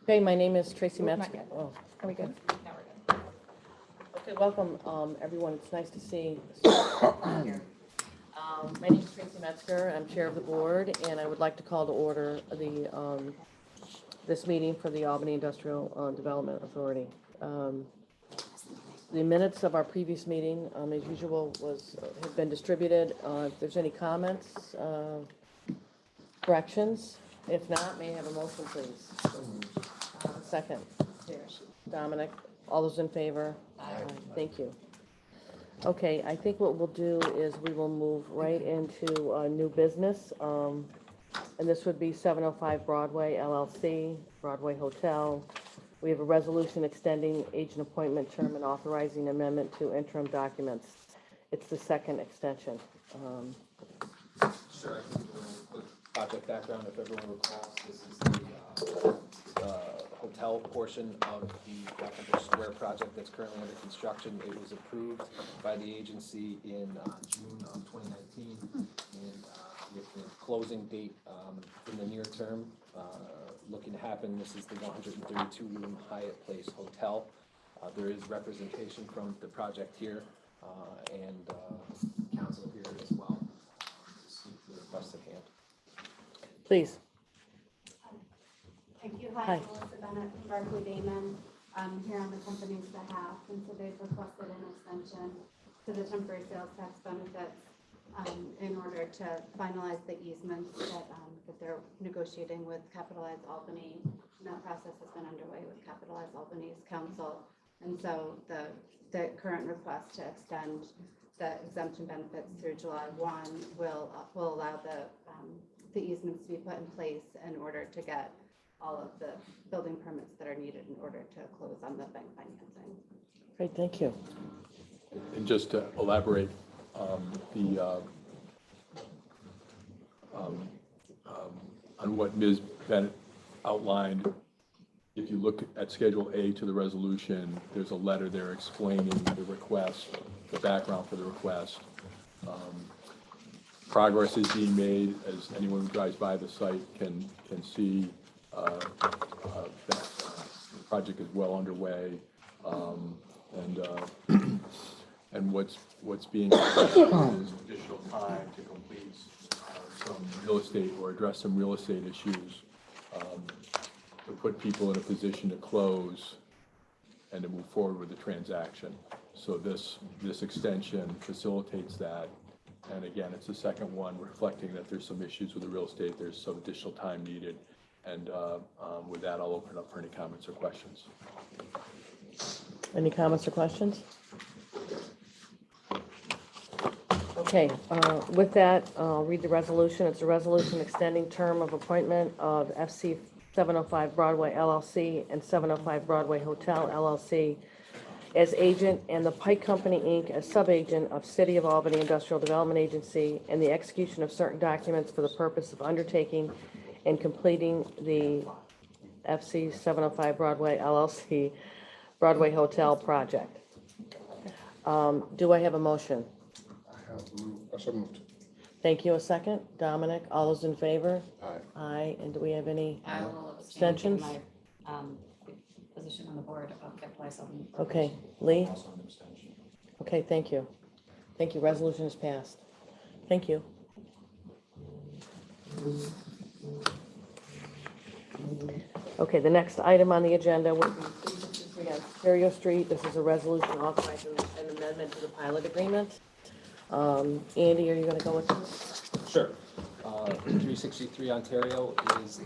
Okay, my name is Tracy Not Metzger. yet. Oh, Are we good? Now we're good. okay, welcome, everyone. It's nice to see you here. My name is Tracy Metzger. I'm chair of the board, and I would like to call to order this meeting for the Albany Industrial Development Authority. The minutes of our previous meeting, as usual, have been distributed. If there's any comments, corrections, if not, may I have a motion, please? Second. Dominic, all those in favor? Aye. Thank you. Okay, I think what we'll do is we will move right into new business. And this would be 705 Broadway LLC, Broadway Hotel. We have a resolution extending agent appointment term and authorizing amendment to interim documents. It's the second extension. Sure, I can go with project background. If everyone recalls, this is the hotel portion of the Blackenbush Square project that's currently under construction. It was approved by the agency in June of 2019, and with the closing date in the near term looking to happen, this is the 132-room Hyatt Place Hotel. There is representation from the project here and council here as well to speak to the request at hand. Please. Thank you. Hi. Hi, Melissa Bennett from Barclay Damon. I'm here on the company's behalf, and so they've requested an extension to the temporary sales tax benefits in order to finalize the easements that they're negotiating with Capitalize Albany. And that process has been underway with Capitalize Albany's council. And so the current request to extend the exemption benefits through July 1 will allow the easements to be put in place in order to get all of the building permits that are needed in order to close on the bank financing. Great, thank you. And just to elaborate, on what Ms. Bennett outlined, if you look at Schedule A to the resolution, there's a letter there explaining the request, the background for the request. Progress is being made, as anyone who drives by the site can see. That the project is well underway, and what's being requested is additional time to complete some real estate or address some real estate issues to put people in a position to close and to move forward with the transaction. So this extension facilitates that. And again, it's the second one reflecting that there's some issues with the real estate. There's some additional time needed. And with that, I'll open it up for any comments or questions. Any comments or questions? Okay, with that, I'll read the resolution. It's a resolution extending term of appointment of FC 705 Broadway LLC and 705 Broadway Hotel LLC as agent and the Pike Company, Inc. as subagent of City of Albany Industrial Development Agency and the execution of certain documents for the purpose of undertaking and completing the FC 705 Broadway LLC Broadway Hotel project. Do I have a motion? So moved. Thank you. A second? Dominic, all those in favor? Aye. Aye. And do we have any I will abstain from abstentions? my position on the board of Capitalize Albany. Okay, Lee? Also an abstention. Okay, thank you. Thank you. Resolution is passed. Thank you. Okay, the next item on the agenda would be 363 Ontario Street. This is a resolution authorizing an amendment to the pilot agreement. Andy, are you going to go with this? Sure. 363 Ontario is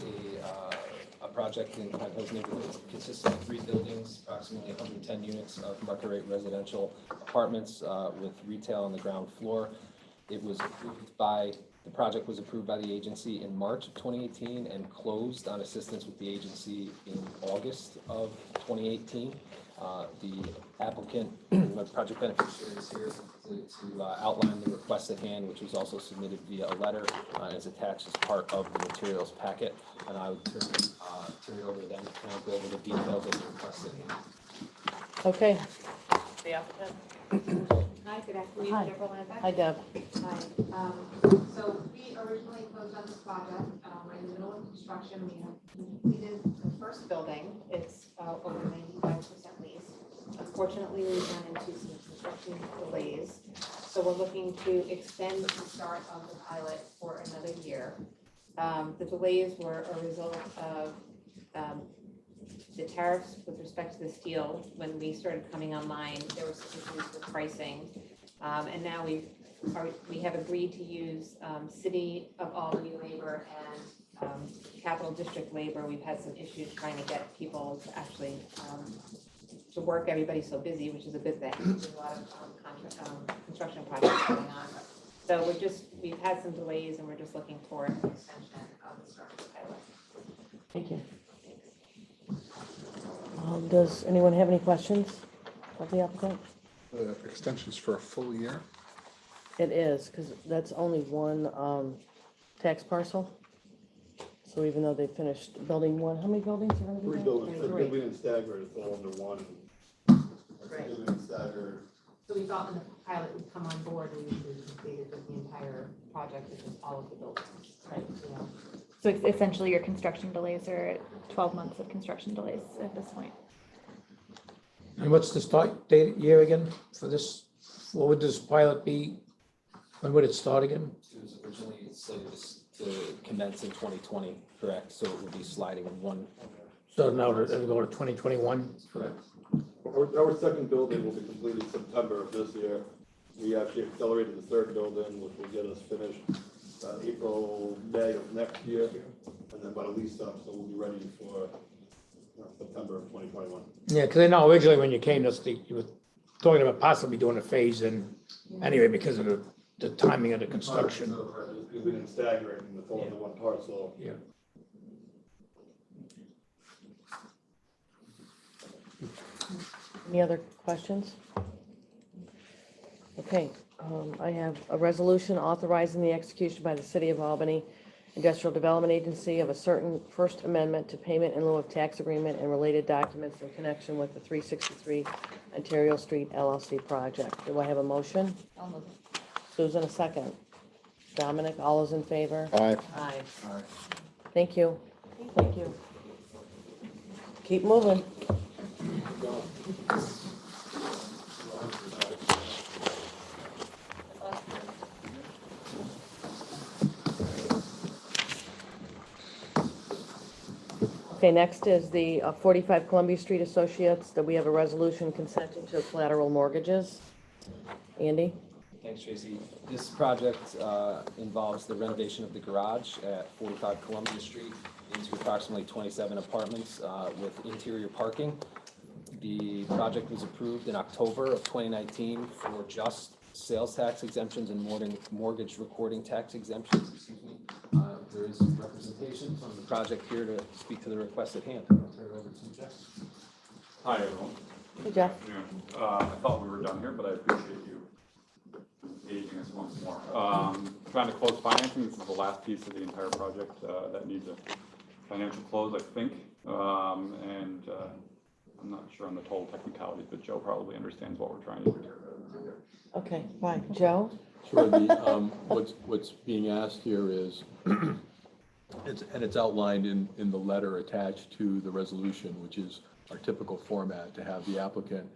a project in Pine Hills neighborhood. It consists of 3 buildings, approximately 110 units of market rate residential apartments with retail on the ground floor. It was approved by, the project was approved by the agency in March of 2018 and closed on assistance with the agency in August of 2018. The applicant, the project beneficiary is here to outline the request at hand, which was also submitted via a letter and is attached as part of the materials packet. And I would turn it over to them to kind of go over the details of the request at hand. Okay. The applicant? Hi, good afternoon, Hi. Deborah Landbeck. Hi, Deb. Hi. So we originally closed on this project right in the middle of construction. We have completed the first building. It's over 95% leased. Unfortunately, we've run into some construction delays. So we're looking to extend the start of the pilot for another year. The delays were a result of the tariffs with respect to the steel. When we started coming online, there were some issues with pricing. And now we have agreed to use City of Albany labor and Capital District labor. We've had some issues trying to get people to actually to work. Everybody's so busy, which is a good thing. There's a lot of construction projects going on. So we've had some delays, and we're just looking for an extension of the start of the pilot. Thank you. Does anyone have any questions of the applicant? The extensions for a full year? It is, because that's only one tax parcel. So even though they finished building one, how many buildings are going to be? Three there? buildings, Three. we didn't stagger it, it's all under one. Right. We didn't stagger. So we thought when the pilot would come on board, we would be completed with the entire project, which is all of the buildings. Right. You know. So essentially, your construction delays are 12 months of construction delays at this point. And what's the start date year again for this? What would this pilot be? When would it start again? It was originally slated to commence in 2020, correct? So it would be sliding one. So now it'll go to 2021? Correct. Our second building will be completed September of this year. We actually accelerated the third building, which will get us finished April, May of next year. And then by the lease up, so we'll be ready for September of 2021. Yeah, because I know originally when you came, you were talking about possibly doing a phase in anyway because of the timing of the construction. We didn't stagger it, and it's all under one parcel. Yeah. Any other questions? Okay, I have a resolution authorizing the execution by the City of Albany Industrial Development Agency of a certain First Amendment to payment in lieu of tax agreement and related documents in connection with the 363 Ontario Street LLC project. Do I have a motion? I'll move it. Susan, a second. Dominic, all those in favor? Aye. Aye. Aye. Thank you. Thank you. Keep moving. Okay, next is the 45 Columbia Street Associates, that we have a resolution consenting to collateral mortgages. Andy? Thanks, Tracy. This project involves the renovation of the garage at 45 Columbia Street into approximately 27 apartments with interior parking. The project was approved in October of 2019 for just sales tax exemptions and mortgage recording tax exemptions. Excuse me. There is representation from the project here to speak to the request at hand. I'll turn it over to Jeff. Hi, everyone. Hey, Jeff. Good afternoon. I thought we were done here, but I appreciate you engaging us once more. Trying to close financing. This is the last piece of the entire project that needs a financial close, I think. I'm not sure on the total technicalities, but Joe probably understands what we're trying to do here. Okay, fine. Joe? Sure, what's being asked here is, it's outlined in the letter attached to the resolution, which is our typical format, to have the applicant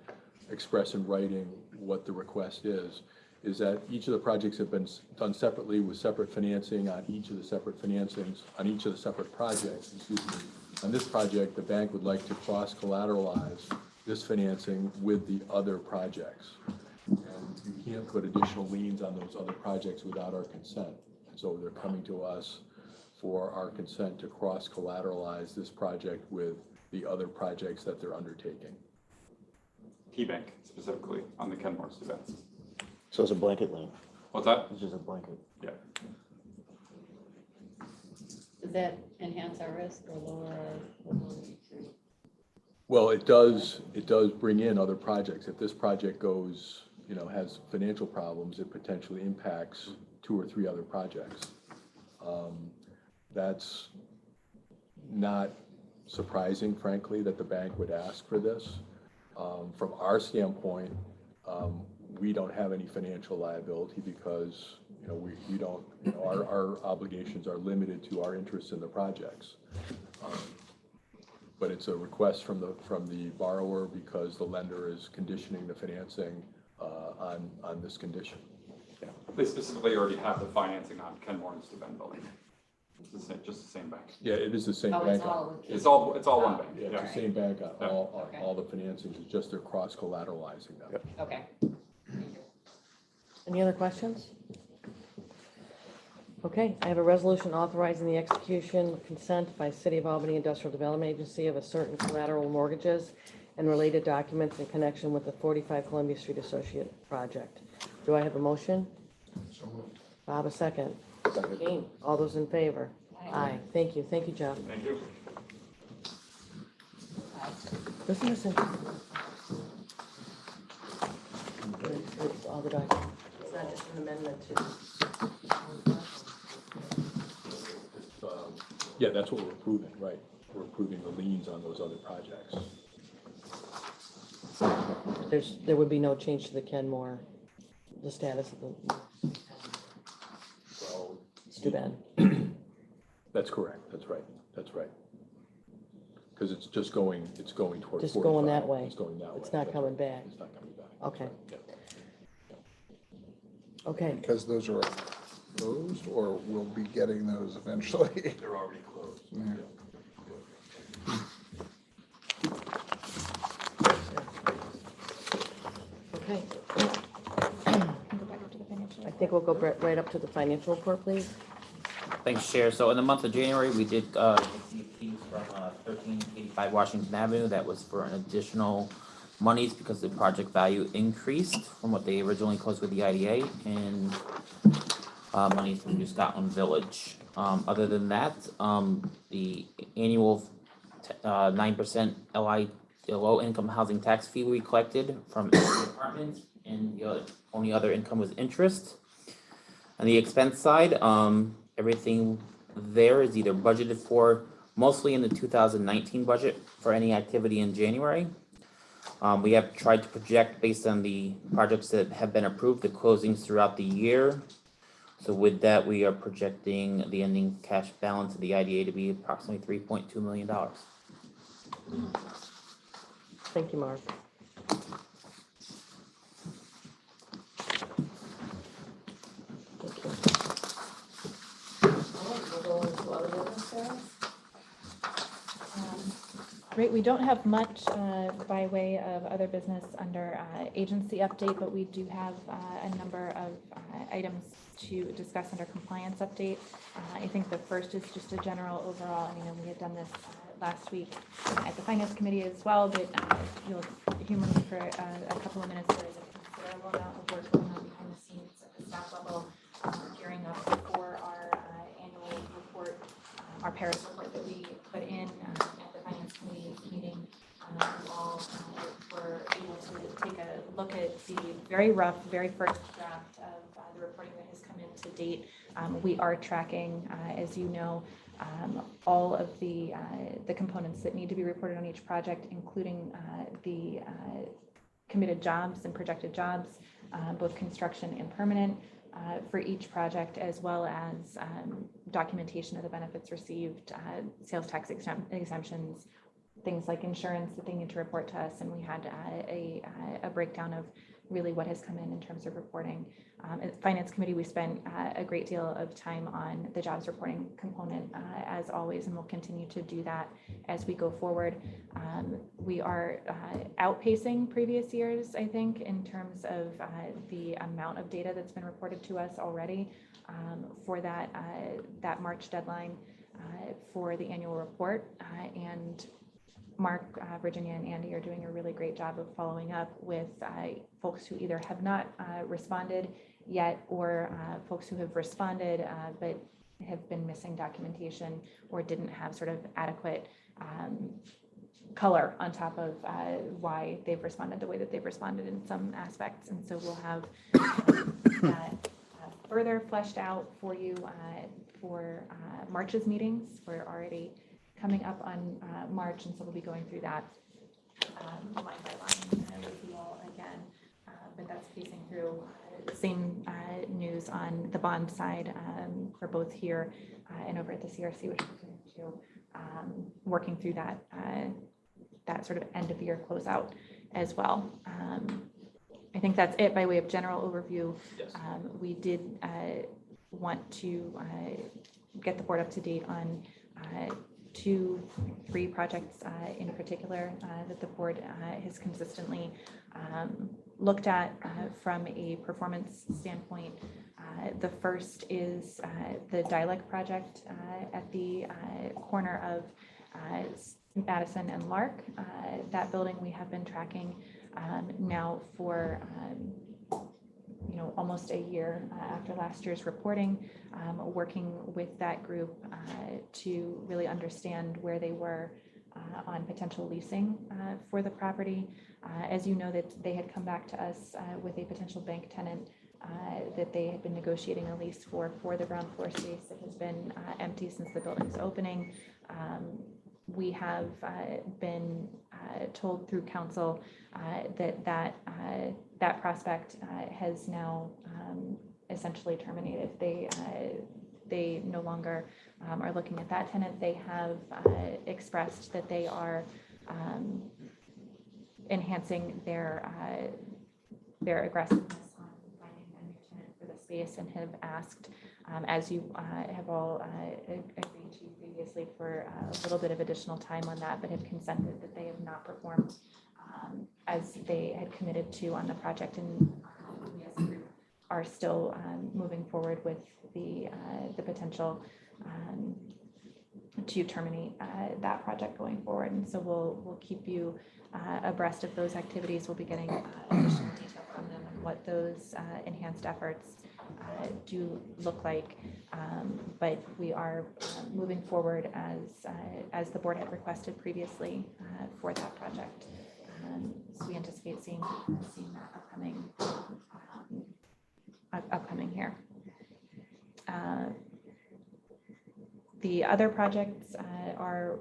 express in writing what the request is that each of the projects have been done separately with separate financing on each of the separate financings, on each of the separate projects, excuse me. On this project, the bank would like to cross-collateralize this financing with the other projects. And you can't put additional liens on those other projects without our consent. And so they're coming to us for our consent to cross-collateralize this project with the other projects that they're undertaking. KeyBank specifically on the Kenmore's events. So it's a blanket lien. What's that? It's just a blanket. Yeah. Does that enhance our risk or lower our? Well, it does bring in other projects. If this project goes, has financial problems, it potentially impacts 2 or 3 other projects. That's not surprising, frankly, that the bank would ask for this. From our standpoint, we don't have any financial liability because, You know, we don't, you know, our obligations are limited to our interest in the projects. But it's a request from the borrower because the lender is conditioning the financing on this condition. They specifically already have the financing on Kenmore and Steuben building. It's the same, just the same bank. Yeah, it is the same Oh, bank. it's all. It's all one bank. Yeah, it's the same bank on Yeah. all the financings, it's just they're cross-collateralizing them. Okay. Any other questions? Okay, I have a resolution authorizing the execution of consent by City of Albany Industrial Development Agency of a certain collateral mortgages and related documents in connection with the 45 Columbia Street Associate Project. Do I have a motion? So moved. Bob, a second. Kane, all those in favor? Aye. Thank you, Jeff. Thank you. Listen, listen. It's all the documents. It's not just an amendment to. Yeah, that's what we're approving, right? We're approving the liens on those other projects. There would be no change to the Kenmore, the status of the Well, Steuben. that's correct, that's right. Because it's going toward 45. Just going that way. It's going that way. It's not That's coming right. back. It's not coming back. Okay. Yeah. Okay, Because those are closed, or we'll be getting those eventually. They're already closed. Yeah. okay. Go back up to the financial I think we'll go right up to the financial report, please. Thanks, Chair. So in the month of January, we did receive fees from 1385 Washington Avenue. That was for an additional monies because the project value increased from what they originally closed with the IDA, and monies from New Scotland Village. Other than that, the annual 9% LI low income housing tax fee we collected from apartments, and the only other income was interest. On the expense side, everything there is either budgeted for mostly in the 2019 budget for any activity in January. We have tried to project based on the projects that have been approved, the closings throughout the year. So with that, we are projecting the ending cash balance of the IDA to be approximately $3.2 million. Thank you, Mark. Thank you. All right, we'll go into other business, Sarah. Great, we don't have much by way of other business under agency update, but we do have a number of items to discuss under compliance update. I think the first is just a general overall, I mean, we had done this last week at the Finance Committee as well, but you'll humor me for a couple of minutes. There is a considerable amount of work going on behind the scenes at the staff level, gearing up for our annual report, our Paris report that we put in at the Finance Committee meeting. All were able to take a look at the very rough, very first draft of the reporting that has come in to date. We are tracking, as you know, all of the components that need to be reported on each project, including the committed jobs and projected jobs, both construction and permanent, for each project, as well as documentation of the benefits received, sales tax exemptions, things like insurance that they need to report to us. And we had a breakdown of really what has come in terms of reporting. At the Finance Committee, we spent a great deal of time on the jobs reporting component, as always, and we'll continue to do that as we go forward. We are outpacing previous years, I think, in terms of the amount of data that's been reported to us already for that March deadline for the annual report. And Mark, Virginia, and Andy are doing a really great job of following up with folks who either have not responded yet, or folks who have responded but have been missing documentation or didn't have sort of adequate color on top of why they've responded the way that they've responded in some aspects. And so we'll have that further fleshed out for you for March's meetings. We're already coming up on March, and so we'll be going through that line by line with you all again. But that's pacing through same news on the bond side for both here and over at the CRC, which we're going to working through that that sort of end of year closeout as well. I think that's it by way of general overview. Yes. We did want to get the board up to date on 3 projects in particular that the board has consistently looked at from a performance standpoint. The first is the Dialect project at the corner of Madison and Lark. That building we have been tracking now for almost a year after last year's reporting, working with that group to really understand where they were on potential leasing for the property. As you know, that they had come back to us with a potential bank tenant that they had been negotiating a lease for the ground floor space that has been empty since the building's opening. We have been told through council that prospect has now essentially terminated. They no longer are looking at that tenant. They have expressed that they are enhancing their aggressiveness on finding a new tenant for the space, and have asked, as you have all agreed to previously, for a little bit of additional time on that, but have consented that they have not performed as they had committed to on the project, and we as a group are still moving forward with the potential to terminate that project going forward. And so we'll keep you abreast of those activities. We'll be getting additional detail from them on what those enhanced efforts do look like, but we are moving forward as the board had requested previously for that project. So we anticipate seeing that upcoming here. The other projects are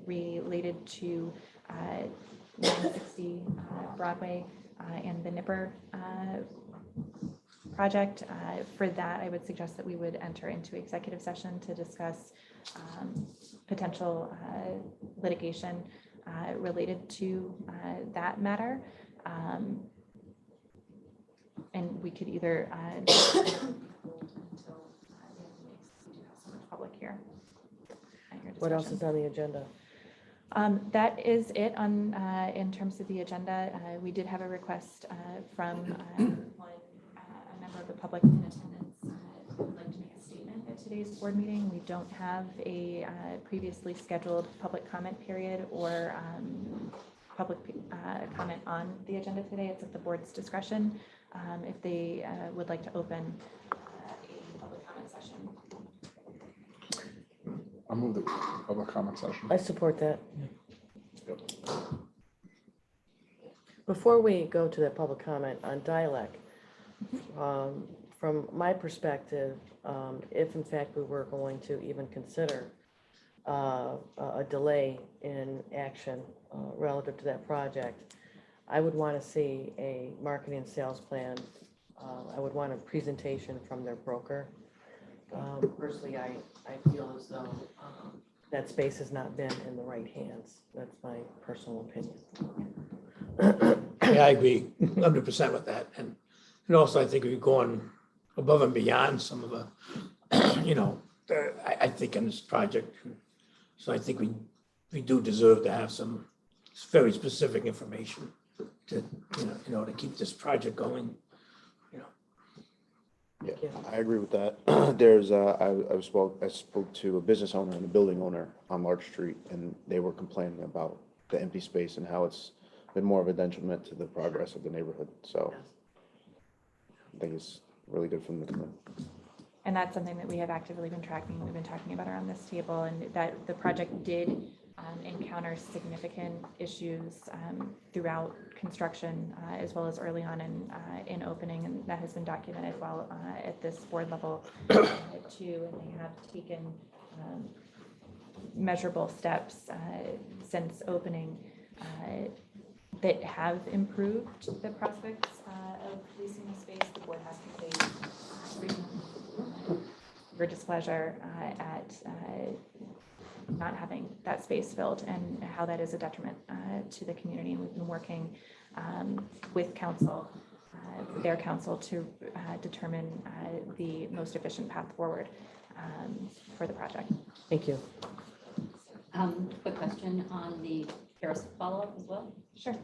related to 960 Broadway and the Nipper project. For that, I would suggest that we would enter into executive session to discuss potential litigation related to that matter. And we could either public here. What else is on the agenda? That is it on in terms of the agenda. We did have a request from a member of the public in attendance who would like to make a statement at today's board meeting. We don't have a previously scheduled public comment period or public comment on the agenda today. It's at the board's discretion if they would like to open a public comment session. I'll move the public comment session. I support that. Before we go to the public comment on Dialect, from my perspective, if in fact we were going to even consider a delay in action relative to that project, I would want to see a marketing and sales plan. I would want a presentation from their broker. Personally, I feel as though that space has not been in the right hands. That's my personal opinion. Yeah, I agree 100% with that. And also I think we've gone above and beyond some of the, I think in this project. So I think we do deserve to have some very specific information to, to keep this project going. Yeah, I agree with that. There's, I spoke to a business owner and a building owner on Larch Street, and they were complaining about the empty space and how it's been more of a detriment to the progress of the neighborhood. So I think it's really good from the community. And that's something that we have actively been tracking. We've been talking about around this table, and that the project did encounter significant issues throughout construction as well as early on in opening, and that has been documented well at this board level too. And they have taken measurable steps since opening that have improved the prospects of leasing the space. The board has conveyed your displeasure at not having that space filled and how that is a detriment to the community. And we've been working with council, their council, to determine the most efficient path forward for the project. Thank you. Quick question on the Harris follow-up as well. Sure.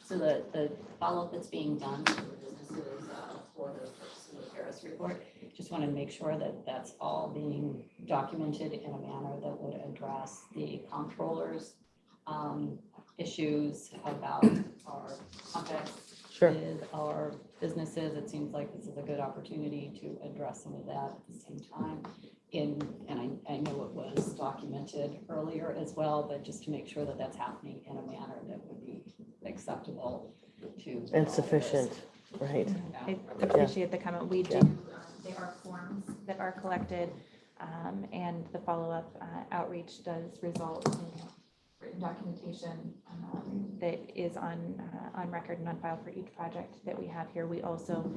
So the follow-up that's being done for the businesses for the purpose of the Harris report, just wanted to make sure that that's all being documented in a manner that would address the comptroller's issues about our contacts Sure. with our businesses. It seems like this is a good opportunity to address some of that at the same time. And I know it was documented earlier as well, but just to make sure that that's happening in a manner that would be acceptable to. And sufficient, right? I appreciate the comment. We do, there are forms that are collected, and the follow-up outreach does result in written documentation that is on record and on file for each project that we have here. We also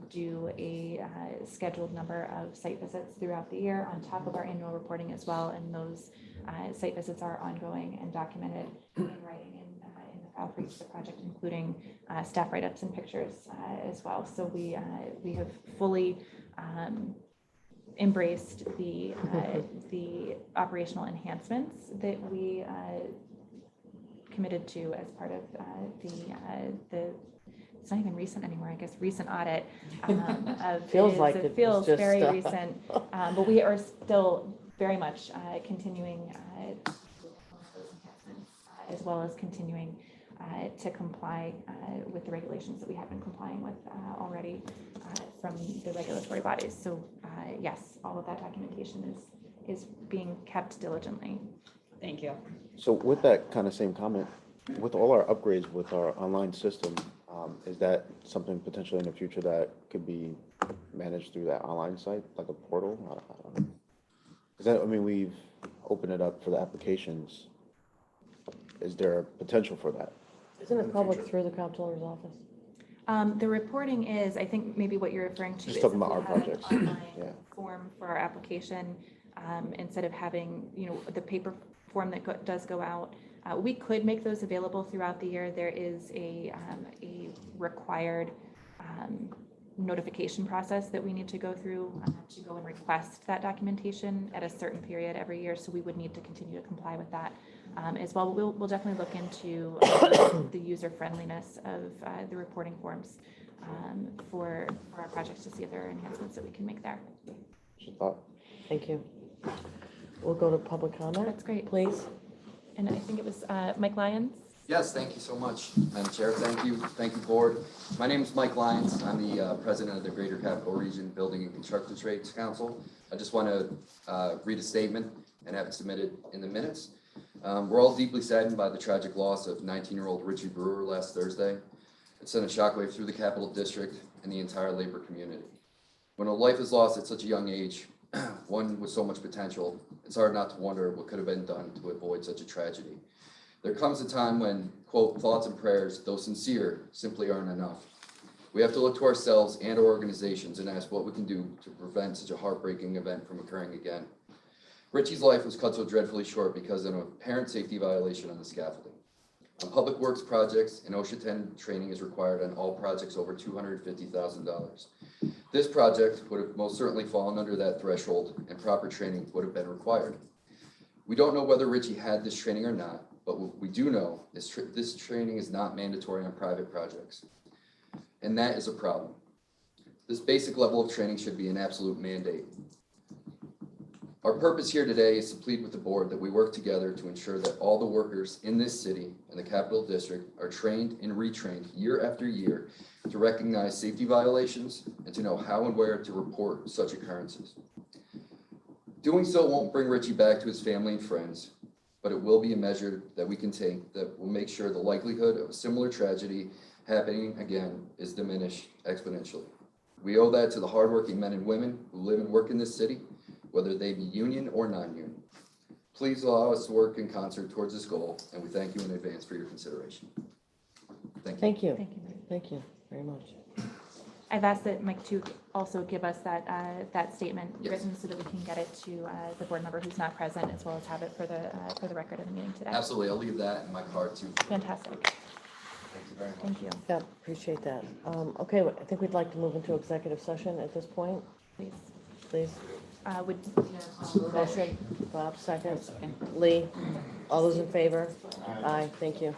do a scheduled number of site visits throughout the year on top of our annual reporting as well, and those site visits are ongoing and documented in writing in the file for each of the project, including staff write-ups and pictures as well. So we have fully embraced the operational enhancements that we committed to as part of the it's not even recent anymore, I guess, recent audit of Feels like it was feels just, very recent, but we are still very much continuing those enhancements, as well as continuing to comply with the regulations that we have been complying with already from the regulatory bodies. So yes, all of that documentation is being kept diligently. Thank you. So with that kind of same comment, with all our upgrades with our online system, is that something potentially in the future that could be managed through that online site, like a portal? I don't know. Is that, I mean, we've opened it up for the applications. Is there a potential for that? Isn't it public through the comptroller's office? The reporting is, I think maybe what you're referring to Just is talking if about we our have an projects. online Yeah. form for our application, instead of having, the paper form that does go out. We could make those available throughout the year. There is a required notification process that we need to go through to go and request that documentation at a certain period every year. So we would need to continue to comply with that as well. We'll definitely look into the user friendliness of the reporting forms for our projects to see if there are enhancements that we can make there. Thank you. We'll go to public comment. That's great. Please. And I think it was Mike Lyons. Yes, thank you so much, Madam Chair. Thank you, board. My name is Mike Lyons. I'm the president of the Greater Capital Region Building and Construction Trades Council. I just want to read a statement and have it submitted in the minutes. We're all deeply saddened by the tragic loss of 19-year-old Richie Brewer last Thursday. It sent a shockwave through the Capital District and the entire labor community. When a life is lost at such a young age, one with so much potential, it's hard not to wonder what could have been done to avoid such a tragedy. There comes a time when, quote, thoughts and prayers, though sincere, simply aren't enough. We have to look to ourselves and our organizations and ask what we can do to prevent such a heartbreaking event from occurring again. Richie's life was cut so dreadfully short because of an apparent safety violation on the scaffolding. On public works projects, an OSHA 10 training is required on all projects over $250,000. This project would have most certainly fallen under that threshold, and proper training would have been required. We don't know whether Richie had this training or not, but what we do know is this training is not mandatory on private projects, and that is a problem. This basic level of training should be an absolute mandate. Our purpose here today is to plead with the board that we work together to ensure that all the workers in this city and the Capital District are trained and retrained year after year to recognize safety violations and to know how and where to report such occurrences. Doing so won't bring Richie back to his family and friends, but it will be a measure that we can take that will make sure the likelihood of a similar tragedy happening again is diminished exponentially. We owe that to the hardworking men and women who live and work in this city, whether they be union or non-union. Please allow us to work in concert towards this goal, and we thank you in advance for your consideration. Thank you. Thank you. Thank you. Thank you very much. I've asked that Mike to also give us that statement Yes. written so that we can get it to the board member who's not present, as well as have it for the record of the meeting today. Absolutely, I'll leave that in my car too. Fantastic. Thank you very much. Thank you. Yeah, appreciate that. Okay, I think we'd like to move into executive session at this point, Please. please. Would, Motion, Bob, second. Lee, all those in favor? Aye, thank you.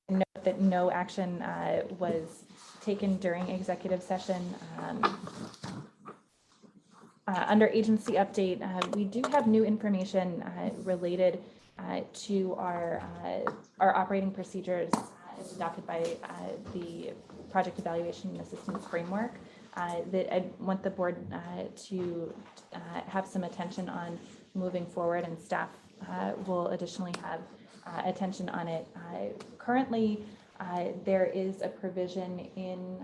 note that no action was taken during executive session. Under agency update, we do have new information related to our operating procedures as adopted by the Project Evaluation and Assistance Framework that I want the board to have some attention on moving forward, and staff will additionally have attention on it. Currently, there is a provision in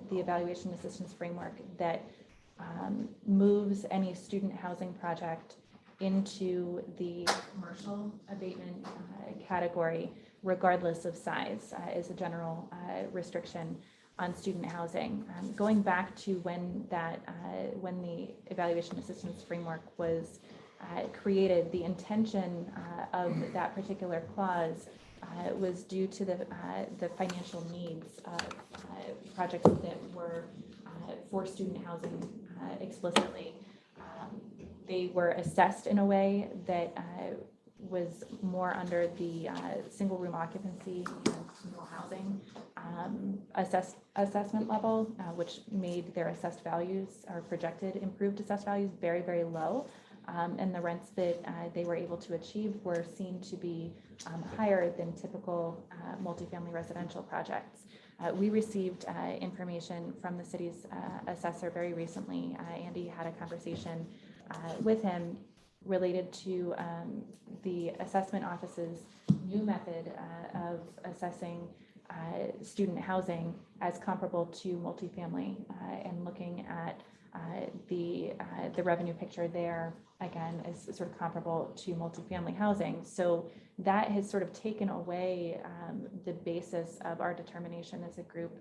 the Evaluation Assistance Framework that moves any student housing project into the commercial abatement category, regardless of size, is a general restriction on student housing. Going back to when the Evaluation Assistance Framework was created, the intention of that particular clause was due to the financial needs of projects that were for student housing explicitly. They were assessed in a way that was more under the single room occupancy and single housing assessment level, which made their assessed values or projected improved assessed values very, very low. And the rents that they were able to achieve were seen to be higher than typical multifamily residential projects. We received information from the city's assessor very recently. Andy had a conversation with him related to the assessment office's new method of assessing student housing as comparable to multifamily and looking at the revenue picture there again is sort of comparable to multifamily housing. So that has sort of taken away the basis of our determination as a group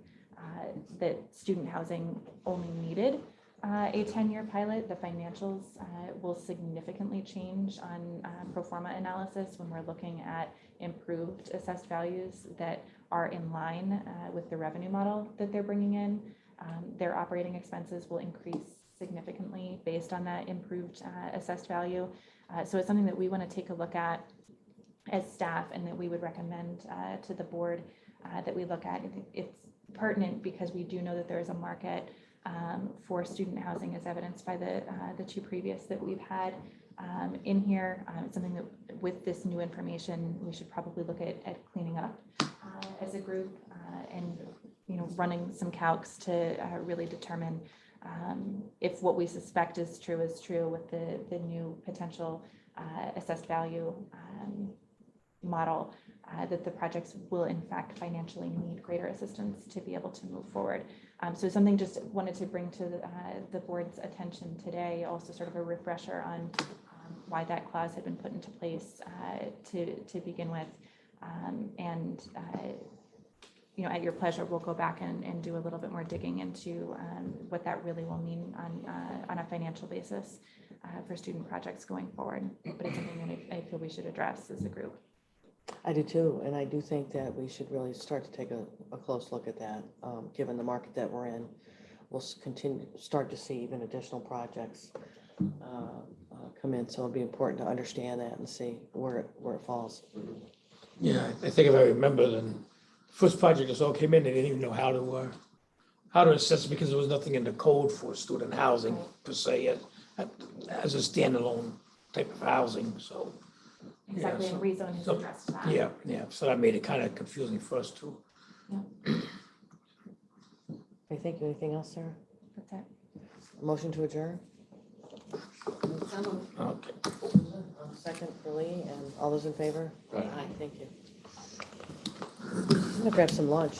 that student housing only needed a 10-year pilot. The financials will significantly change on pro forma analysis when we're looking at improved assessed values that are in line with the revenue model that they're bringing in. Their operating expenses will increase significantly based on that improved assessed value. So it's something that we want to take a look at as staff and that we would recommend to the board that we look at. It's pertinent because we do know that there is a market for student housing as evidenced by the two previous that we've had in here. It's something that with this new information, we should probably look at cleaning up as a group and running some calcs to really determine if what we suspect is true with the new potential assessed value model, that the projects will in fact financially need greater assistance to be able to move forward. So something just wanted to bring to the board's attention today, also sort of a refresher on why that clause had been put into place to begin with. At your pleasure, we'll go back and do a little bit more digging into what that really will mean on a financial basis for student projects going forward. But it's something that I feel we should address as a group. I do too, and I do think that we should really start to take a close look at that, given the market that we're in. We'll start to see even additional projects come in, so it'll be important to understand that and see where it falls. Yeah, I think if I remember, the first project this all came in, they didn't even know how to assess it because there was nothing in the code for student housing per se as a standalone type of housing, so. Exactly, Yeah, and rezone has addressed that. Yeah, so that made it kind of confusing for us too. Okay, thank you. Anything else, Sarah? That's it. Motion to adjourn? Okay. Second for Lee, and all those in favor? Aye. Thank you. I'm gonna grab some lunch.